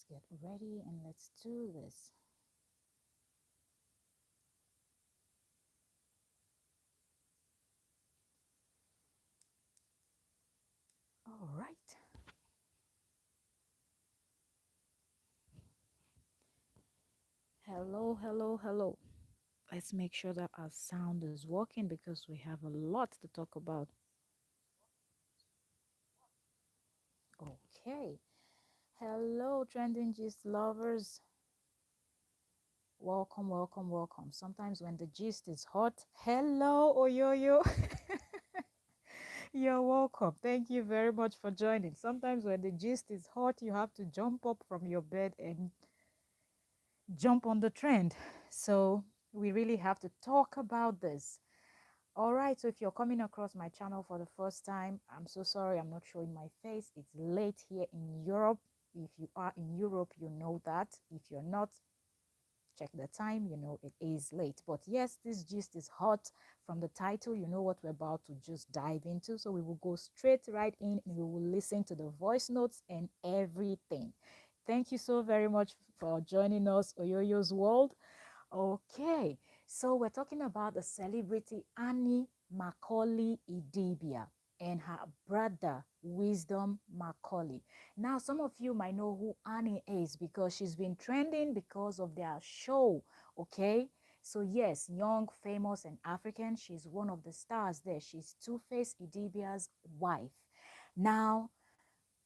get ready and let's do this. All right. Hello, hello, hello. Let's make sure that our sound is working because we have a lot to talk about. Okay. Hello, Trending Gist lovers. Welcome, welcome, welcome. Sometimes when the gist is hot, hello, Oyoyo. You're welcome. Thank you very much for joining. Sometimes when the gist is hot, you have to jump up from your bed and jump on the trend. So we really have to talk about this. All right, so if you're coming across my channel for the first time, I'm so sorry I'm not showing my face. It's late here in Europe. If you are in Europe, you know that. If you're not, check the time, you know it is late. But yes, this gist is hot. From the title, you know what we're about to just dive into. So we will go straight right in and we will listen to the voice notes and everything. Thank you so very much for joining us, Oyoyo's World. Okay, so we're talking about the celebrity Annie Macaulay Idibia and her brother Wisdom Macaulay. Now, some of you might know who Annie is because she's been trending because of their show. Okay, so yes, young, famous, and African. She's one of the stars there. She's Two-Face Idibia's wife. Now,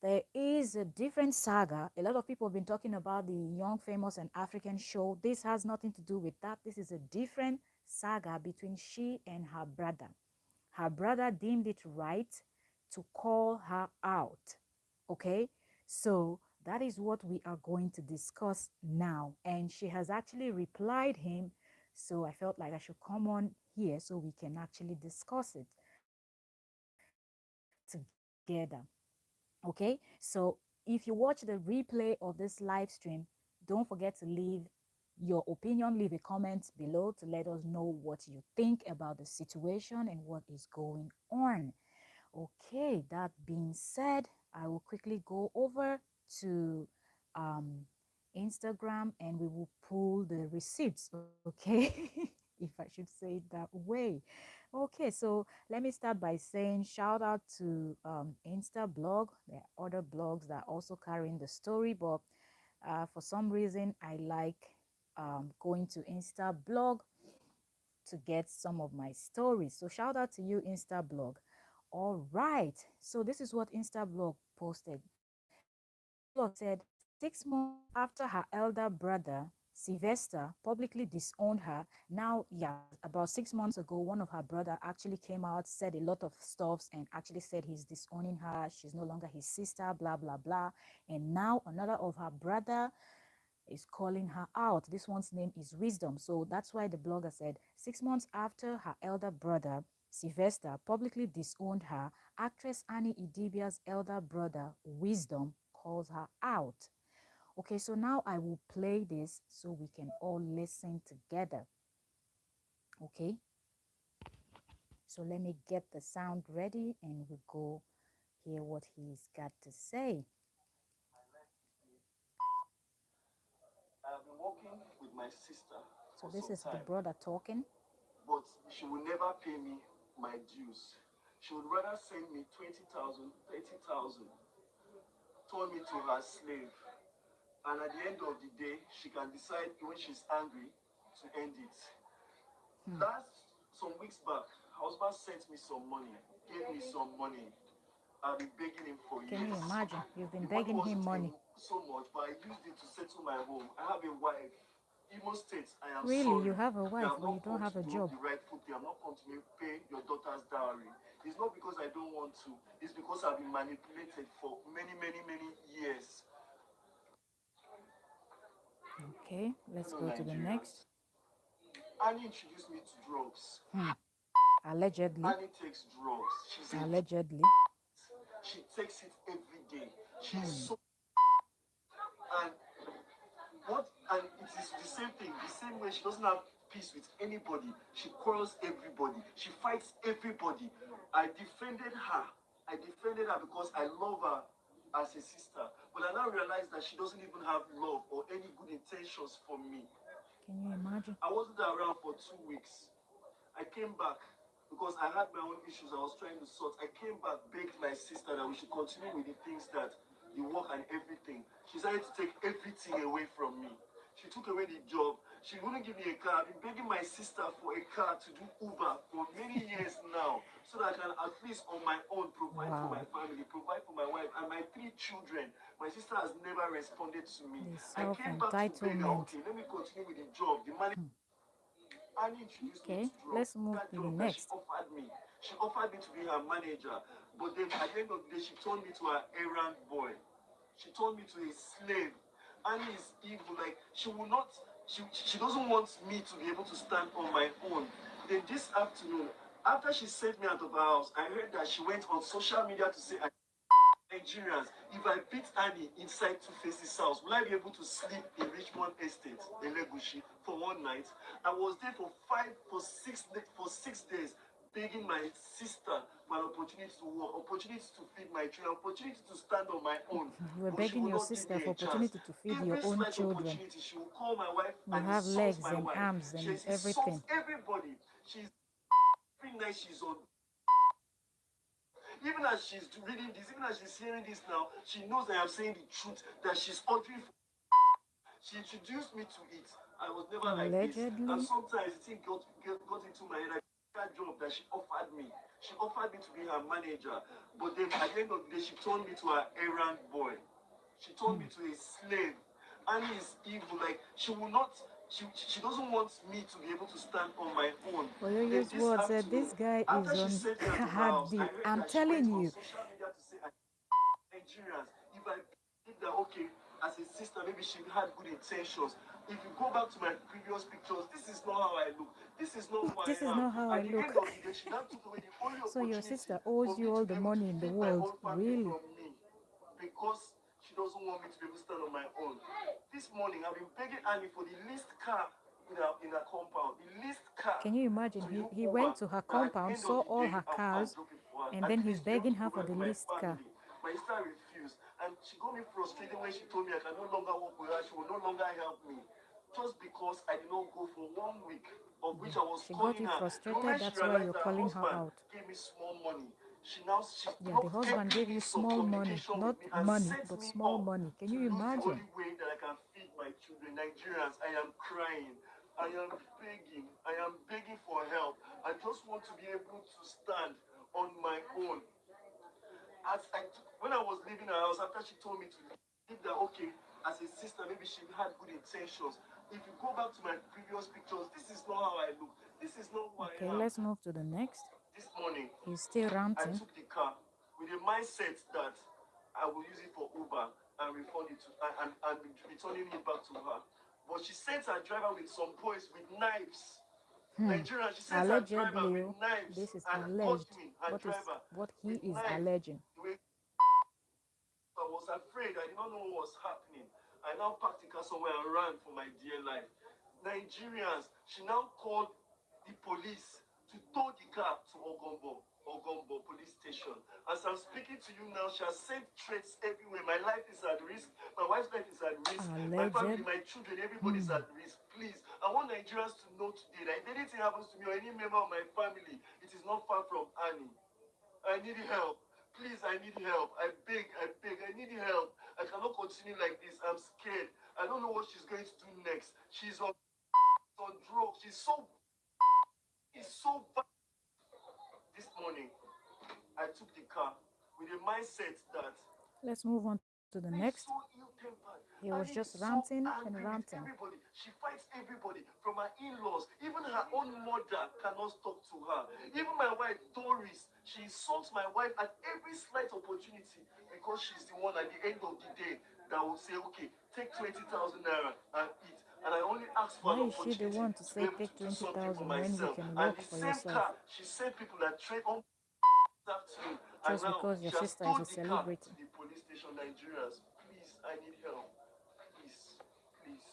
there is a different saga. A lot of people have been talking about the Young, Famous, and African show. This has nothing to do with that. This is a different saga between she and her brother. Her brother deemed it right to call her out. Okay, so that is what we are going to discuss now. And she has actually replied him. So I felt like I should come on here so we can actually discuss it together. Okay, so if you watch the replay of this live stream, don't forget to leave your opinion, leave a comment below to let us know what you think about the situation and what is going on. Okay, that being said, I will quickly go over to um, Instagram and we will pull the receipts, okay? If I should say it that way. Okay, so let me start by saying shout out to Insta blog. There are other blogs that are also carrying the story, but for some reason, I like going to Insta blog to get some of my stories. So shout out to you, Insta blog. All right. So this is what Insta blog posted. Insta blog said 6 months after her elder brother Sylvester publicly disowned her. Now, yeah, about 6 months ago, one of her brother actually came out, said a lot of stuffs, and actually said he's disowning her. She's no longer his sister, blah blah blah. And now another of her brother is calling her out. This one's name is Wisdom. So that's why the blogger said 6 months after her elder brother, Sylvester, publicly disowned her, actress Annie Idibia's elder brother, Wisdom, calls her out. Okay, so now I will play this so we can all listen together. Okay, so let me get the sound ready and we'll go hear what he's got to say. I have been working with my sister So for this some is the time, brother talking. but she will never pay me my dues. She would rather send me 20,000, 30,000, turn me to her slave. And at the end of the day, she can decide when she's angry to end it. Hmm. Last, some weeks back, her husband sent me some money, gave me some money. I've been begging him for Can you years. imagine? You've been The money begging him wasn't money. even so much, but I used it to settle my home. I have a wife. Imo State, I am Really, you sorry. have a You wife, have but you not don't come have to a do job. the rightful thing. I'm not come to pay your daughter's dowry. It's not because I don't want to. It's because I've been manipulated for many, many, many years. Okay, let's Fellow go to the next. Nigerians. Annie introduced me to drugs. Hmm. Allegedly. Annie takes drugs. She's a Allegedly. she takes it every day. She's Hmm. so and what and it is the same thing, the same way she doesn't have peace with anybody. She quarrels everybody. She fights everybody. I defended her. I defended her because I love her. as a sister. But I now realize that she doesn't even have love or any good intentions for me. Can you imagine? I wasn't around for 2 weeks. I came back because I had my own issues I was trying to sort. I came back, begged my sister that we should continue with the things that the work and everything. She decided to take everything away from me. She took away the job. She wouldn't give me a car. I've been begging my sister for a car to do Uber for many years now so that I can at least on my own provide for my Wow. family, provide for my wife and my 3 children. My sister has never responded to me. The I self came back to beg her, entitlement. okay, let me continue with the job. The manager Hmm. Annie introduced me Okay, to drug. let's move That to the job that next. she offered me to be her manager. But then at the end of the day, she turned me to her errand boy. She turned me to a slave. Annie is evil. Like she will not. She doesn't want me to be able to stand on my own. Then this afternoon, after she sent me out of her house, I heard that she went on social media to say Nigerians, if I beat Annie inside Two Faces house, will I be able to sleep in Richmond Estate in Legushi for one night? I was there for 6 days, begging my sister for an opportunity to work, opportunity to feed my children, opportunity to stand on my own. You were But she begging will your not give sister me for a chance. opportunity to feed your Every own slight children. opportunity, she will call my wife You and have insult legs my and wife. arms She and insults everything. everybody. She's every night she's on. Even as she's reading this, even as she's hearing this now, she knows I am saying the truth, that she's ordering. She introduced me to it. I was never like this. And Allegedly. sometimes the thing got into my head. That job that she offered me. She offered me to be her manager. But then at the end of the day, she turned me to her errand boy. She turned Hmm. me to a slave. Annie is evil. Like she will not. She doesn't want me to be able to stand on my own. For your Then use this words, afternoon, this guy after is she on sent me out of her hard house, I deal. heard I'm that she went telling on you. social media to say Nigerians, if I think that okay, as a sister, maybe she had good intentions. If you go back to my previous pictures, this is not how I look. This is not who I This is am. not how I At the look. end of the day, she now took away the only So your opportunity sister for owes me you to all be the able to money in the feed my world. own family Really? from me. Because she doesn't want me to be able to stand on my own. This morning, I've been begging Annie for the least car in her compound, the least car Can you imagine? to He, do he Uber. went to her That at the compound, end of saw the all day, her I'll cars, drop it for her. and At then he's least be able begging to her for provide the for my least car. family. My sister refused. And she got me frustrated when she told me I can no longer work with her. She will no longer help me. Just because I did not go for 1 week, of which I was She got calling you her. The frustrated. moment she That's why realized you're that her calling her husband out. gave me small money, she Yeah, the blocked husband every gave you means of small money, communication with not me and money, set but me small up money. Can to you lose the imagine? only way that I can feed my children. Nigerians, I am crying. I am begging. I am begging for help. I just want to be able to stand on my own. When I was leaving her house, after she told me to leave, that okay, as a sister, maybe she had good intentions. If you go back to my previous pictures, this is not how I look. This is not who I Okay, am. let's move to the next. This morning, He's still I ranting. took the car with a mindset that I will use it for Uber and refund it to and returning it back to her. But she sent her driver with some boys with knives. Hmm. Nigerian, she sent her driver Allegedly, with oh, knives this is and got alleged. me, her driver, What he with is knife. alleging? The way I was afraid, I did not know what was happening. I now packed the car somewhere and ran for my dear life. Nigerians, she now called the police to tow the car to Ogombo police station. As I'm speaking to you now, she has sent threats everywhere. My life is at risk. My wife's life is at risk. My family, Alleged. my children, everybody's Hmm. at risk. Please, I want Nigerians to know today that if anything happens to me or any member of my family, it is not far from Annie. I need help. Please, I need help. I beg, I need help. I cannot continue like this. I'm scared. I don't know what she's going to do next. She's on drugs. She's so bad. This morning, I took the car with a mindset that Let's move on to the next. Annie is so ill-tempered. He was Annie just is so ranting and angry with ranting. everybody. She fights everybody, from her in-laws. Even her own mother cannot talk to her. Even my wife, Doris, she insults my wife at every slight opportunity because she's the one at the end of the day that will say, okay, take 20,000 naira and eat. And I only ask for Why an is she the opportunity one to to be say able to take do something for 20,000 when you myself. can And work the for same yourself? car, she sent people that trade on afternoon, and Just now because your she has sister is a towed the car to celebrity? the police station. Nigerians, please, I need help. Please, please,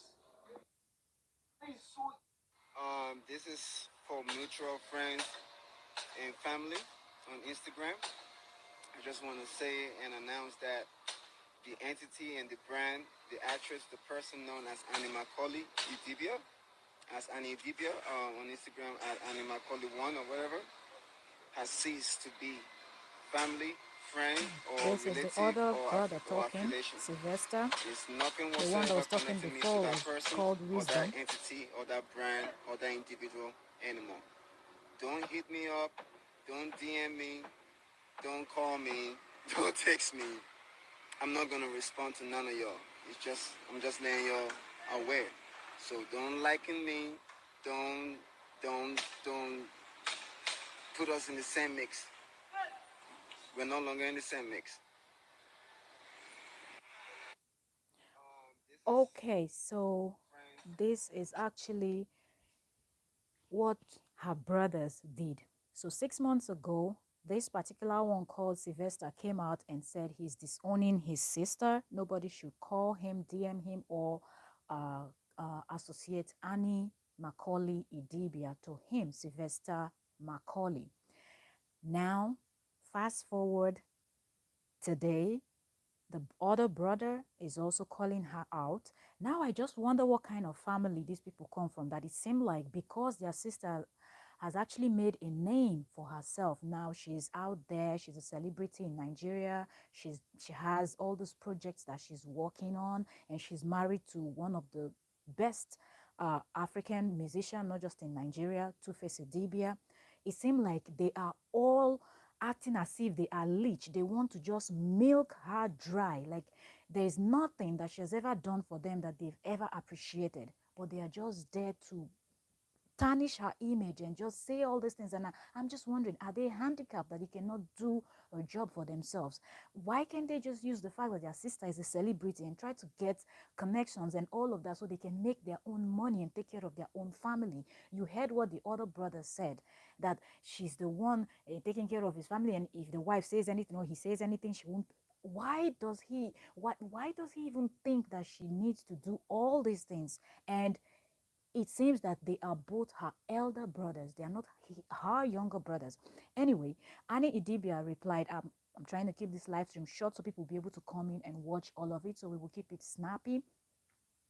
please. So This is for mutual friends and family on Instagram. I just want to say and announce that the entity and the brand, the actress, the person known as Annie Macaulay Idibia, as Annie Idibia on Instagram at Annie Macaulay 1 or whatever, has ceased to be family, friend, or This is the relative other or, brother or talking, affiliation. Sylvester. There's nothing The one that whatsoever was talking connecting me to before that was person called or that Wisdom. entity or that brand or that individual anymore. Don't hit me up. Don't DM me. Don't call me. Don't text me. I'm not gonna respond to none of y'all. I'm just letting y'all aware. So don't liken me. Don't don't put us in the same mix. We're no longer in the same mix. This is Okay, so friend. this is actually what her brothers did. So 6 months ago, this particular one called Sylvester came out and said he's disowning his sister. Nobody should call him, DM him, or uh, associate Annie Macaulay Idibia to him, Sylvester Macaulay. Now, fast forward today, the other brother is also calling her out. Now I just wonder what kind of family these people come from, that it seemed like because their sister has actually made a name for herself. Now she's out there, she's a celebrity in Nigeria. She has all those projects that she's working on, and she's married to one of the best African musician, not just in Nigeria, Two-Face Idibia. It seemed like they are all acting as if they are leech. They want to just milk her dry. Like there's nothing that she has ever done for them that they've ever appreciated. But they are just there to tarnish her image and just say all these things. And I'm just wondering, are they handicapped that they cannot do a job for themselves? Why can't they just use the fact that their sister is a celebrity and try to get connections and all of that so they can make their own money and take care of their own family? You heard what the other brother said, that she's the one taking care of his family, and if the wife says anything or he says anything, she won't. Why does he even think that she needs to do all these things? And it seems that they are both her elder brothers. They are not her younger brothers. Anyway, Annie Idibia replied, I'm trying to keep this live stream short so people will be able to come in and watch all of it. So we will keep it snappy.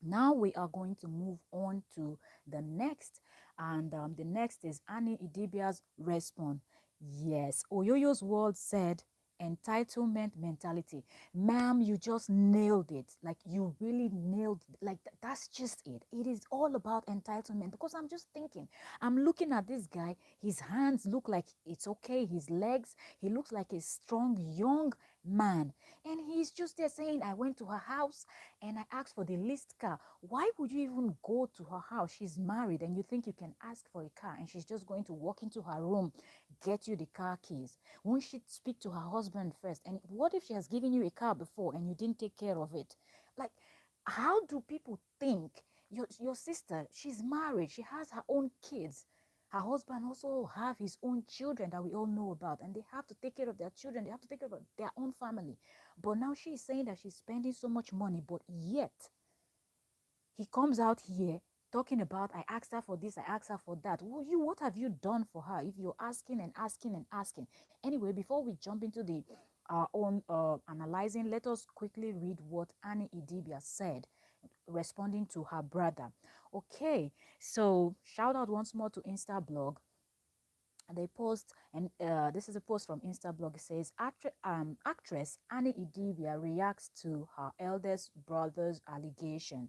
Now we are going to move on to the next, and the next is Annie Idibia's response. Yes, Oyoyo's word said entitlement mentality. Ma'am, you just nailed it. Like you really nailed it. Like that's just it. It is all about entitlement, because I'm just thinking, I'm looking at this guy. His hands look like it's okay. His legs, he looks like a strong young man, and he's just there saying, I went to her house and I asked for the leased car. Why would you even go to her house? She's married and you think you can ask for a car, and she's just going to walk into her room, get you the car keys? Won't she speak to her husband first? And what if she has given you a car before and you didn't take care of it? Like, how do people think? Your sister, she's married, she has her own kids. Her husband also have his own children that we all know about, and they have to take care of their children. They have to take care of their own family. But now she's saying that she's spending so much money, but yet he comes out here talking about, I asked her for this, I asked her for that. Well, what have you done for her if you're asking and asking and asking? Anyway, before we jump into the our own analyzing, let us quickly read what Annie Idibia said responding to her brother. Okay, so shout out once more to Insta blog. They post, and this is a post from Instablog. It says, actress Annie Idibia reacts to her eldest brother's allegation.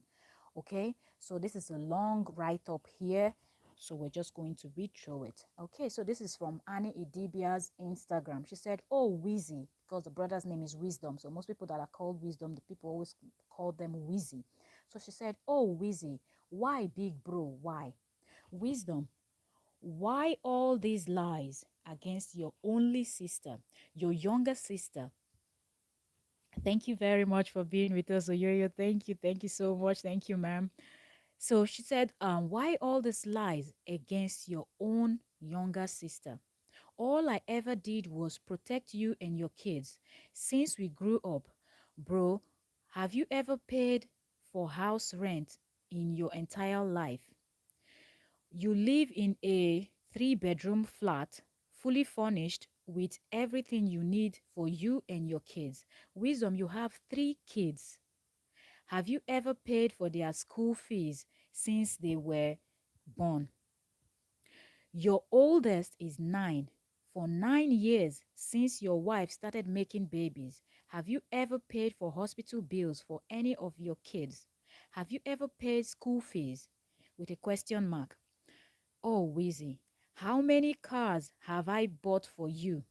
Okay, so this is a long write-up here, so we're just going to read through it. Okay, so this is from Annie Idibia's Instagram. She said, oh, Wheezy, because the brother's name is Wisdom, so most people that are called Wisdom, the people always call them Wheezy. So she said, oh, Wheezy, why big bro, why? Wisdom, why all these lies against your only sister, your younger sister? Thank you very much for being with us, Oyoyo. Thank you. Thank you so much. Thank you, ma'am. So she said, why all these lies against your own younger sister? All I ever did was protect you and your kids since we grew up. Bro, have you ever paid for house rent in your entire life? You live in a 3-bedroom flat, fully furnished, with everything you need for you and your kids. Wisdom, you have 3 kids. Have you ever paid for their school fees since they were born? Your oldest is 9. For 9 years since your wife started making babies, have you ever paid for hospital bills for any of your kids? Have you ever paid school fees? With a question mark. Oh, Wheezy, how many cars have I bought for you?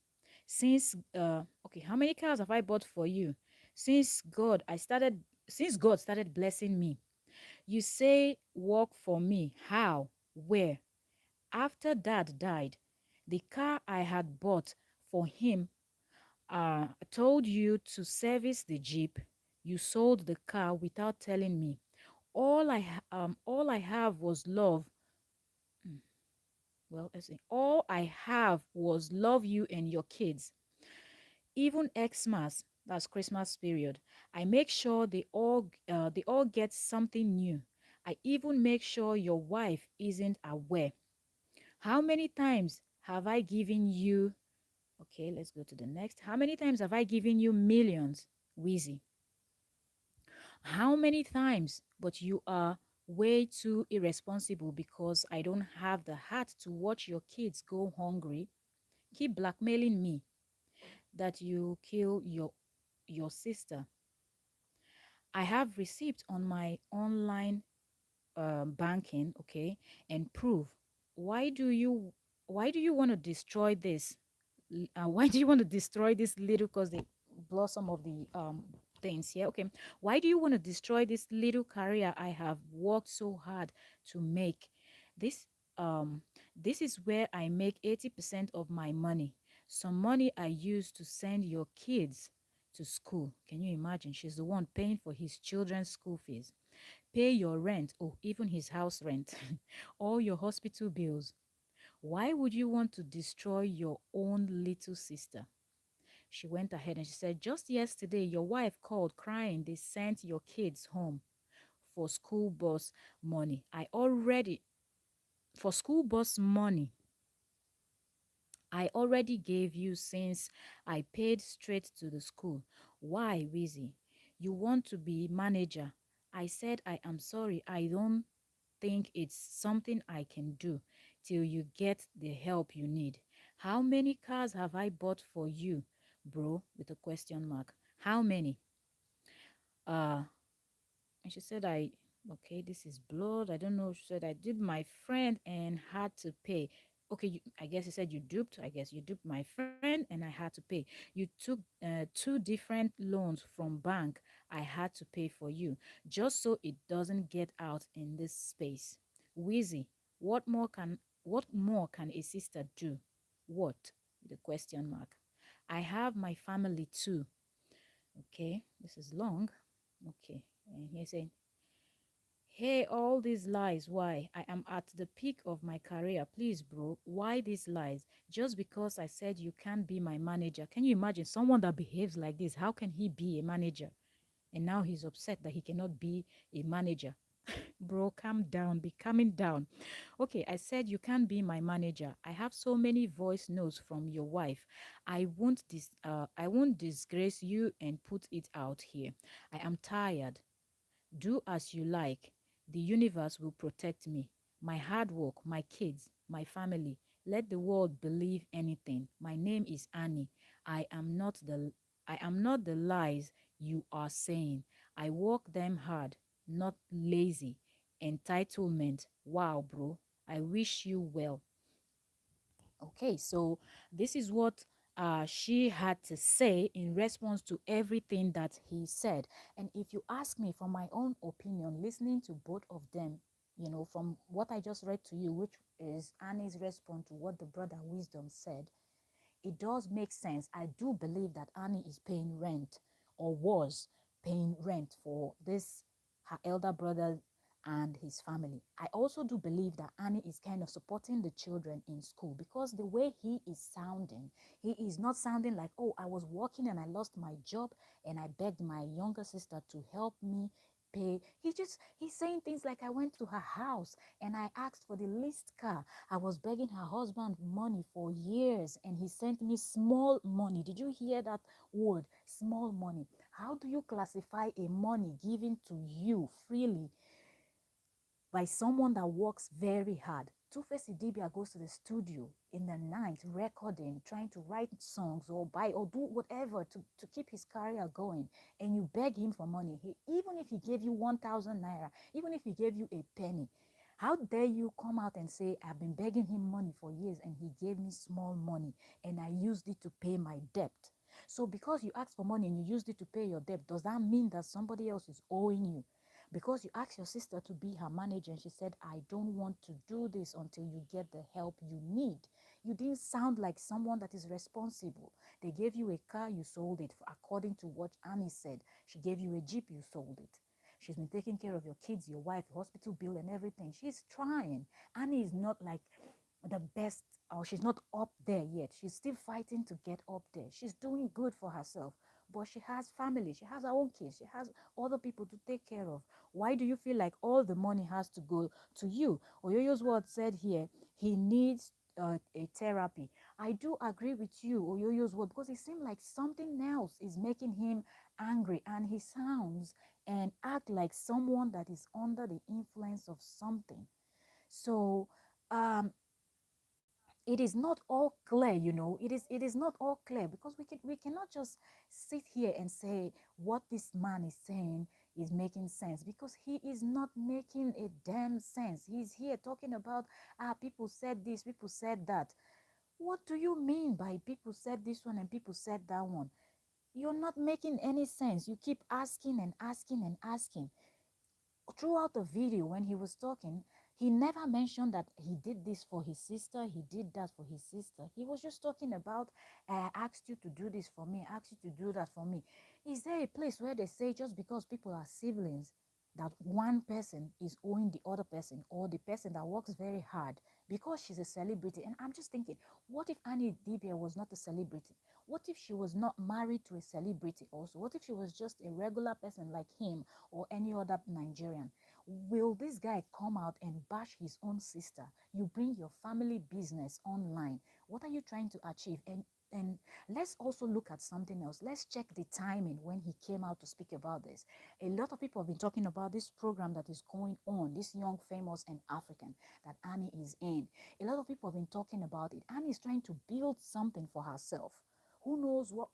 How many cars have I bought for you since God started blessing me? You say work for me. How? Where? After dad died, the car I had bought for him told you to service the Jeep. You sold the car without telling me. All I have was love. Well, let's see. All I have was love you and your kids. Even Xmas, that's Christmas period, I make sure they all get something new. I even make sure your wife isn't aware. How many times have I given you? Okay, let's go to the next. How many times have I given you millions, Wheezy? How many times? But you are way too irresponsible because I don't have the heart to watch your kids go hungry. Keep blackmailing me that you kill your sister. I have receipts on my online banking, okay, and proof. Why do you why do you want to destroy this? Why do you want to destroy this little? Because they blossom of the things here. Okay, why do you want to destroy this little career I have worked so hard to make? This um this is where I make 80% of my money. Some money I use to send your kids to school. Can you imagine? She's the one paying for his children's school fees, pay your rent, or even his house rent, all your hospital bills. Why would you want to destroy your own little sister? She went ahead and she said, just yesterday, your wife called crying they sent your kids home for school bus money. For school bus money, I already gave you since I paid straight to the school. Why, Wizzy? You want to be manager? I said, I am sorry. I don't think it's something I can do till you get the help you need. How many cars have I bought for you, bro? With a question mark. How many? Uh, and she said, okay, this is blood. I don't know. She said, I did my friend and had to pay. Okay, I guess he said you duped. I guess you duped my friend and I had to pay. You took 2 different loans from bank. I had to pay for you just so it doesn't get out in this space. Wheezy, what more can a sister do? What? The question mark. I have my family too. Okay, this is long. Okay, and he's saying, hey, all these lies. Why? I am at the peak of my career. Please, bro, why these lies? Just because I said you can't be my manager. Can you imagine someone that behaves like this? How can he be a manager? And now he's upset that he cannot be a manager. Bro, calm down. Be calming down. Okay, I said you can't be my manager. I have so many voice notes from your wife. I won't disgrace you and put it out here. I am tired. Do as you like. The universe will protect me. My hard work, my kids, my family. Let the world believe anything. My name is Annie. I am not the I am not the lies you are saying. I work them hard, not lazy. Entitlement. Wow, bro. I wish you well. Okay, so this is what she had to say in response to everything that he said. And if you ask me, from my own opinion, listening to both of them, from what I just read to you, which is Annie's response to what the brother Wisdom said, it does make sense. I do believe that Annie is paying rent, or was paying rent, for this, her elder brother and his family. I also do believe that Annie is kind of supporting the children in school, because the way he is sounding, he is not sounding like, oh, I was working and I lost my job and I begged my younger sister to help me pay. He's saying things like, I went to her house and I asked for the leased car. I was begging her husband money for years and he sent me small money. Did you hear that word? Small money. How do you classify a money given to you freely by someone that works very hard? Two-Face Idibia goes to the studio in the night recording, trying to write songs or buy or do whatever to keep his career going, and you beg him for money. Even if he gave you 1,000 naira, even if he gave you a penny, how dare you come out and say, I've been begging him money for years and he gave me small money and I used it to pay my debt? So because you asked for money and you used it to pay your debt, does that mean that somebody else is owing you? Because you asked your sister to be her manager and she said, I don't want to do this until you get the help you need. You didn't sound like someone that is responsible. They gave you a car, you sold it. According to what Annie said, she gave you a Jeep, you sold it. She's been taking care of your kids, your wife, hospital bill and everything. She's trying. Annie is not like the best, or she's not up there yet. She's still fighting to get up there. She's doing good for herself, but she has family, she has her own kids, she has other people to take care of. Why do you feel like all the money has to go to you? Oyoyo's word said here, he needs a therapy. I do agree with you, Oyoyo's word, because it seemed like something else is making him angry and he sounds and act like someone that is under the influence of something. So um it is not all clear, it is not all clear, because we cannot just sit here and say what this man is saying is making sense, because he is not making a damn sense. He's here talking about, people said this, people said that. What do you mean by people said this one and people said that one? You're not making any sense. You keep asking and asking and asking. Throughout the video when he was talking, he never mentioned that he did this for his sister, he did that for his sister. He was just talking about, I asked you to do this for me, I asked you to do that for me. Is there a place where they say just because people are siblings that one person is owing the other person, or the person that works very hard because she's a celebrity? And I'm just thinking, what if Annie Dibia was not a celebrity? What if she was not married to a celebrity also? What if she was just a regular person like him or any other Nigerian? Will this guy come out and bash his own sister? You bring your family business online. What are you trying to achieve? And let's also look at something else. Let's check the timing when he came out to speak about this. A lot of people have been talking about this program that is going on, this Young, Famous, and African that Annie is in. A lot of people have been talking about it. Annie is trying to build something for herself. Who knows what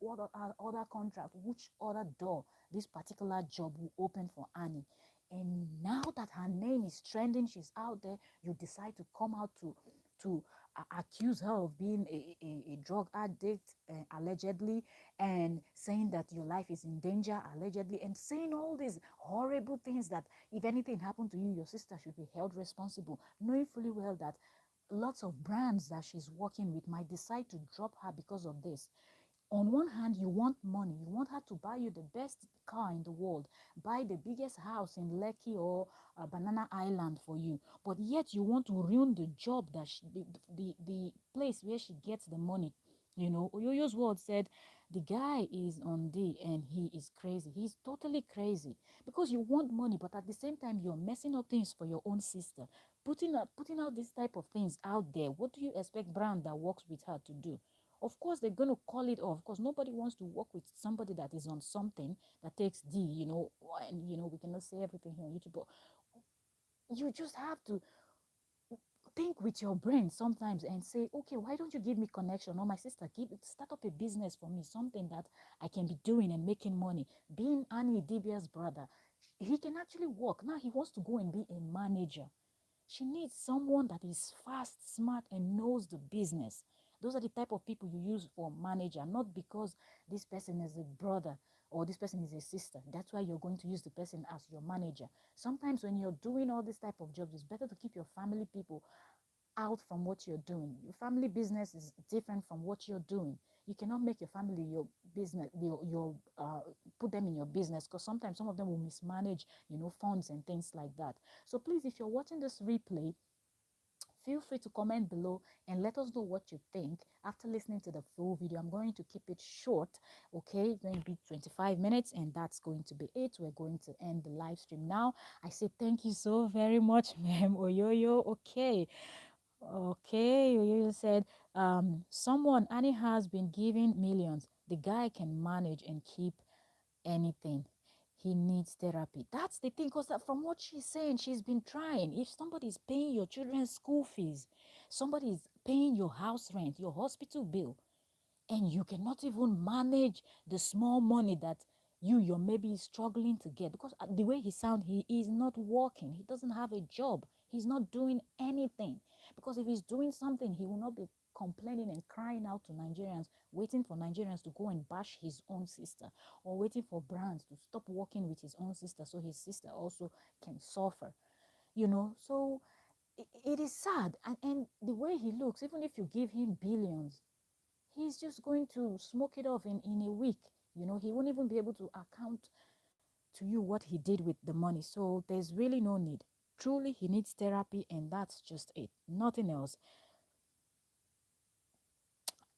other contract, which other door this particular job will open for Annie. And now that her name is trending, she's out there, you decide to come out to accuse her of being a drug addict, allegedly, and saying that your life is in danger, allegedly, and saying all these horrible things that if anything happened to you, your sister should be held responsible, knowing fully well that lots of brands that she's working with might decide to drop her because of this. On one hand, you want money, you want her to buy you the best car in the world, buy the biggest house in Lekki or Banana Island for you, but yet you want to ruin the job that the place where she gets the money. Oyoyo's word said the guy is on D and he is crazy. He's totally crazy because you want money, but at the same time you're messing up things for your own sister, putting out this type of things out there. What do you expect brand that works with her to do? Of course, they're going to call it off because nobody wants to work with somebody that is on something that takes D, and, we cannot say everything here on YouTube, but you just have to think with your brain sometimes and say, okay, why don't you give me connection? Or my sister, start up a business for me, something that I can be doing and making money. Being Annie Dibia's brother, he can actually work. Now he wants to go and be a manager. She needs someone that is fast, smart, and knows the business. Those are the type of people you use for manager, not because this person is a brother or this person is a sister. That's why you're going to use the person as your manager. Sometimes when you're doing all this type of jobs, it's better to keep your family people out from what you're doing. Your family business is different from what you're doing. You cannot make your family your business, your put them in your business, because sometimes some of them will mismanage, funds and things like that. So please, if you're watching this replay, Feel free to comment below and let us know what you think after listening to the full video. I'm going to keep it short, okay? It's going to be 25 minutes, and that's going to be it. We're going to end the live stream now. I say thank you so very much, ma'am Oyoyo. Okay. Okay, you said someone Annie has been giving millions. The guy can manage and keep anything. He needs therapy. That's the thing, because from what she's saying, she's been trying. If somebody is paying your children's school fees, somebody is paying your house rent, your hospital bill, and you cannot even manage the small money that you're maybe struggling to get, because the way he sound, he is not working, he doesn't have a job, he's not doing anything. Because if he's doing something, he will not be complaining and crying out to Nigerians, waiting for Nigerians to go and bash his own sister, or waiting for brands to stop working with his own sister so his sister also can suffer, so it is sad. And the way he looks, even if you give him billions, he's just going to smoke it off in a week. He won't even be able to account to you what he did with the money. So there's really no need. Truly, he needs therapy, and that's just it. Nothing else.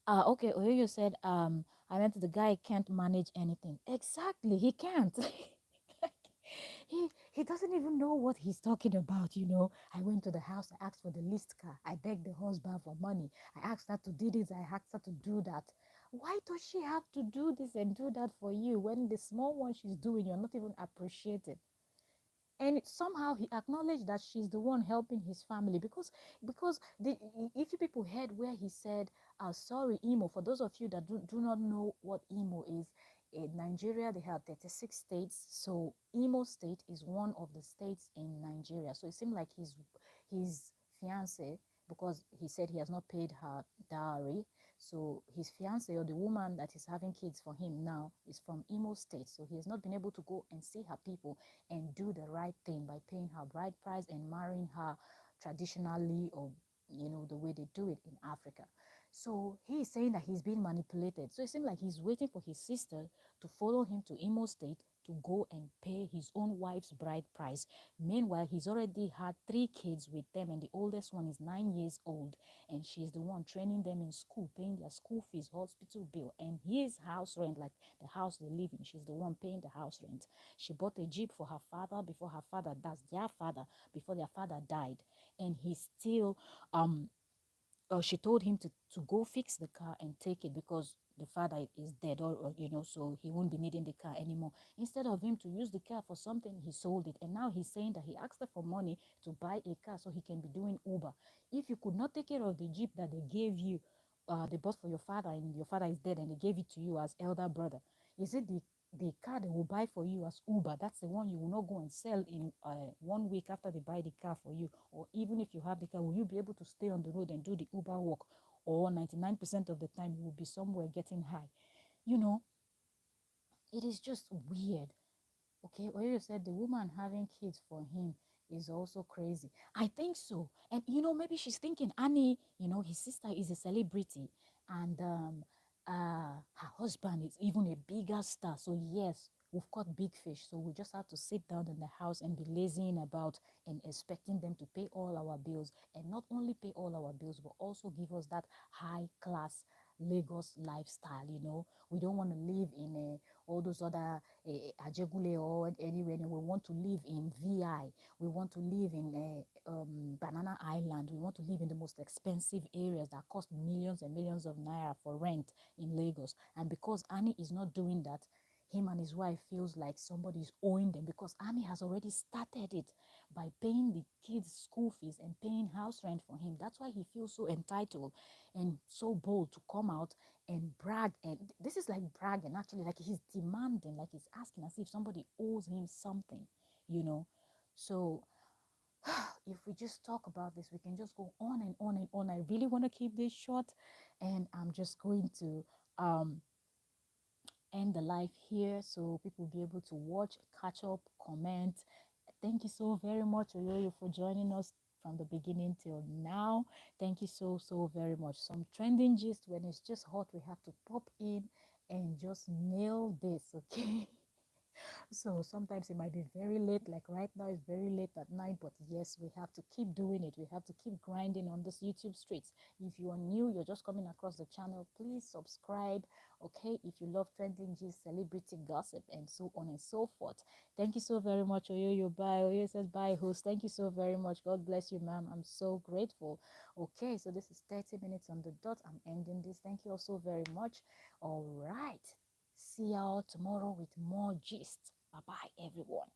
Okay, Oyoyo said, I meant the guy can't manage anything. Exactly, he can't. Like, he doesn't even know what he's talking about. I went to the house, I asked for the leased car, I begged the husband for money, I asked her to do this, I asked her to do that. Why does she have to do this and do that for you when the small one she's doing, you're not even appreciating? And somehow he acknowledged that she's the one helping his family, because if you people heard where he said, sorry, Imo. For those of you that do not know what Imo is, in Nigeria they have 36 states, so Imo state is one of the states in Nigeria. So it seemed like his fiance, because he said he has not paid her dowry, so his fiance, or the woman that is having kids for him now, is from Imo state. So he has not been able to go and see her people and do the right thing by paying her bride price and marrying her traditionally, or the way they do it in Africa. So he is saying that he's being manipulated. So it seems like he's waiting for his sister to follow him to Imo state to go and pay his own wife's bride price. Meanwhile, he's already had 3 kids with them, and the oldest one is 9 years old, and she's the one training them in school, paying their school fees, hospital bill, and his house rent, like the house they live in. She's the one paying the house rent. She bought a Jeep for her father before her father, that's their father, before their father died. And he still, she told him to go fix the car and take it, because the father is dead, or so he won't be needing the car anymore. Instead of him to use the car for something, he sold it. And now he's saying that he asked her for money to buy a car so he can be doing Uber. If you could not take care of the Jeep that they gave you, they bought for your father, and your father is dead, and they gave it to you as elder brother, is it the car they will buy for you as Uber? That's the one you will not go and sell in 1 week after they buy the car for you. Or even if you have the car, will you be able to stay on the road and do the Uber work? Or 99% of the time you will be somewhere getting high. You know, it is just weird. Okay, or you said the woman having kids for him is also crazy. I think so. And maybe she's thinking Annie, his sister is a celebrity, and her husband is even a bigger star. So yes, we've caught big fish. So we just have to sit down in the house and be lazying about and expecting them to pay all our bills, and not only pay all our bills, but also give us that high class Lagos lifestyle. We don't want to live in all those other Ajegule or anywhere. We want to live in VI. We want to live in Banana Island. We want to live in the most expensive areas that cost millions and millions of naira for rent in Lagos. And because Annie is not doing that, him and his wife feels like somebody is owing them, because Annie has already started it by paying the kids school fees and paying house rent for him. That's why he feels so entitled and so bold to come out and brag. And this is like bragging, actually, like he's demanding, like he's asking as if somebody owes him something, you know. So if we just talk about this, we can just go on and on and on. I really want to keep this short, and I'm just going to end the live here so people will be able to watch, catch up, comment. Thank you so very much, Oyoyo, for joining us from the beginning till now. Thank you so very much. Some trending gist, when it's just hot, we have to pop in and just nail this, okay? So sometimes it might be very late, like right now it's very late at night, but yes, we have to keep doing it. We have to keep grinding on this YouTube streets. If you are new, you're just coming across the channel, please subscribe. Okay, if you love trending gist, celebrity gossip, and so on and so forth. Thank you so very much, Oyoyo. Bye. Oyoyo says bye, host. Thank you so very much. God bless you, ma'am. I'm so grateful. Okay, so this is 30 minutes on the dot. I'm ending this. Thank you all so very much. All right. See y'all tomorrow with more gist. Bye bye, everyone.